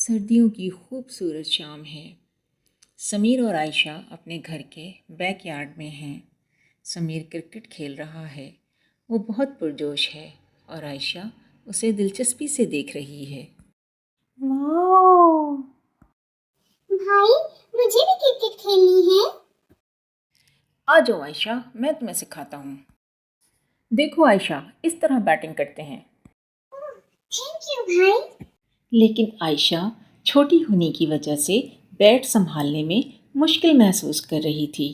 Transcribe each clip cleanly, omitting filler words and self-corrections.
سردیوں کی خوبصورت شام ہے۔ سمیر اور عائشہ اپنے گھر کے بیک یارڈ میں ہیں۔ سمیر کرکٹ کھیل رہا ہے۔ وہ بہت پرجوش ہے اور عائشہ اسے دلچسپی سے دیکھ رہی ہے۔ واو بھائی، مجھے بھی کرکٹ کھیلنی ہے۔ آ جاؤ عائشہ، میں تمہیں سکھاتا ہوں۔ دیکھو عائشہ، اس طرح بیٹنگ کرتے ہیں۔ تھینک یو بھائی۔ لیکن عائشہ چھوٹی ہونے کی وجہ سے بیٹ سنبھالنے میں مشکل محسوس کر رہی تھی۔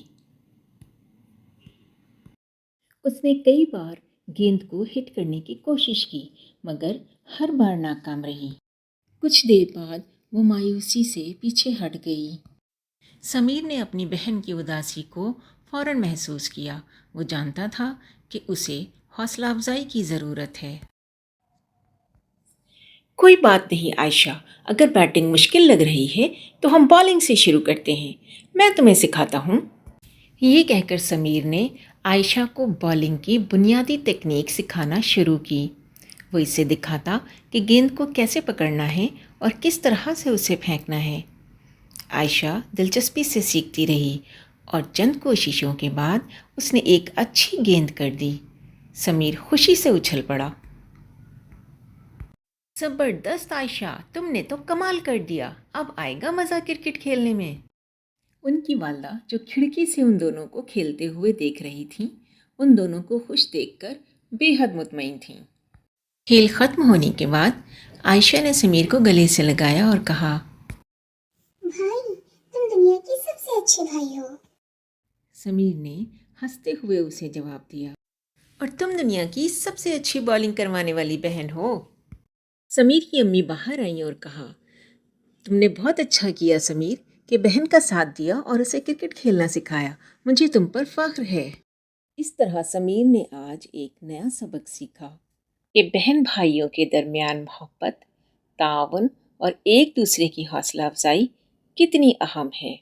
اس نے کئی بار گیند کو ہٹ کرنے کی کوشش کی مگر ہر بار ناکام رہی۔ کچھ دیر بعد وہ مایوسی سے پیچھے ہٹ گئی۔ سمیر نے اپنی بہن کی اداسی کو فوراً محسوس کیا۔ وہ جانتا تھا کہ اسے حوصلہ افزائی کی ضرورت ہے۔ کوئی بات نہیں عائشہ، اگر بیٹنگ مشکل لگ رہی ہے تو ہم بالنگ سے شروع کرتے ہیں، میں تمہیں سکھاتا ہوں۔ یہ کہہ کر سمیر نے عائشہ کو بالنگ کی بنیادی تکنیک سکھانا شروع کی۔ وہ اسے دکھاتا کہ گیند کو کیسے پکڑنا ہے اور کس طرح سے اسے پھینکنا ہے۔ عائشہ دلچسپی سے سیکھتی رہی اور چند کوششوں کے بعد اس نے ایک اچھی گیند کر دی۔ سمیر خوشی سے اچھل پڑا۔ زبردست عائشہ، تم نے تو کمال کر دیا، اب آئے گا مزہ کرکٹ کھیلنے میں۔ ان کی والدہ جو کھڑکی سے ان دونوں کو کھیلتے ہوئے دیکھ رہی تھیں، ان دونوں کو خوش دیکھ کر بے حد مطمئن تھیں۔ کھیل ختم ہونے کے بعد عائشہ نے سمیر کو گلے سے لگایا اور کہا، بھائی، تم دنیا کے سب سے اچھے بھائی ہو۔ سمیر نے ہنستے ہوئے اسے جواب دیا، اور تم دنیا کی سب سے اچھی بالنگ کروانے والی بہن ہو۔ سمیر کی امی باہر آئیں اور کہا، تم نے بہت اچھا کیا سمیر کہ بہن کا ساتھ دیا اور اسے کرکٹ کھیلنا سکھایا، مجھے تم پر فخر ہے۔ اس طرح سمیر نے آج ایک نیا سبق سیکھا کہ بہن بھائیوں کے درمیان محبت، تعاون اور ایک دوسرے کی حوصلہ افزائی کتنی اہم ہے۔